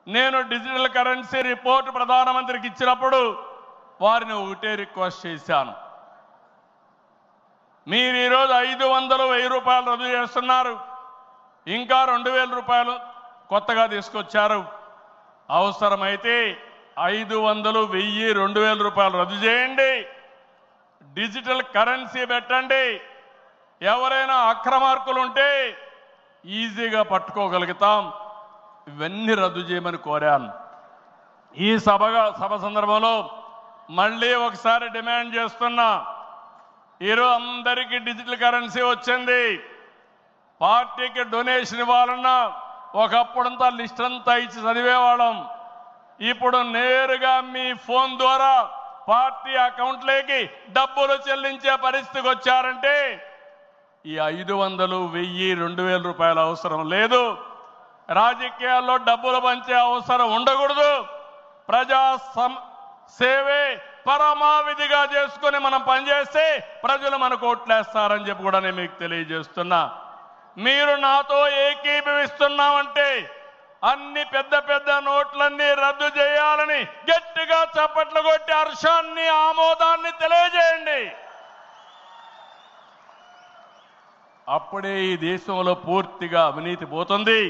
నేను digital currency report ప్రధానమంత్రికి ఇచ్చినప్పుడు వారిని ఒకటే రిక్వెస్ట్ చేశాను. మీరు ఈరోజు 500, 1000 రూపాయలు రద్దు చేస్తున్నారు, ఇంకా 2000 రూపాయలు కొత్తగా తీసుకొచ్చారు. అవసరమైతే 500, 1000, 2000 రూపాయలు రద్దు చేయండి, డిజిటల్ కరెన్సీ పెట్టండి. ఎవరైనా అక్రమార్కులు ఉంటే ఈజీగా పట్టుకోగలుగుతాం. ఇవన్నీ రద్దు చేయమని కోరాను. ఈ సభ సందర్భంలో మళ్ళీ ఒకసారి డిమాండ్ చేస్తున్నా. ఈరోజు అందరికీ డిజిటల్ కరెన్సీ వచ్చింది. పార్టీకి డొనేషన్ ఇవ్వాలన్నా ఒకప్పుడంతా లిస్ట్ అంతా ఇచ్చి చదివేవాళ్ళం. ఇప్పుడు నేరుగా మీ ఫోన్ ద్వారా పార్టీ అకౌంట్లోకి డబ్బులు చెల్లించే పరిస్థితికి వచ్చారంటే ఈ 500, 1000, 2000 రూపాయల అవసరం లేదు. రాజకీయాల్లో డబ్బులు పంచే అవసరం ఉండకూడదు. ప్రజా సేవే పరమావిధిగా చేసుకుని మనం పనిచేస్తే ప్రజలు మనకు ఓట్లేస్తారని చెప్పి కూడా నేను మీకు తెలియజేస్తున్నా. మీరు నాతో ఏకీభవిస్తున్నామంటే అన్ని పెద్ద పెద్ద నోట్లన్నీ రద్దు చేయాలని గట్టిగా చప్పట్లు కొట్టి హర్షాన్ని, ఆమోదాన్ని తెలియజేయండి. అప్పుడే ఈ దేశంలో పూర్తిగా అవినీతి పోతుంది.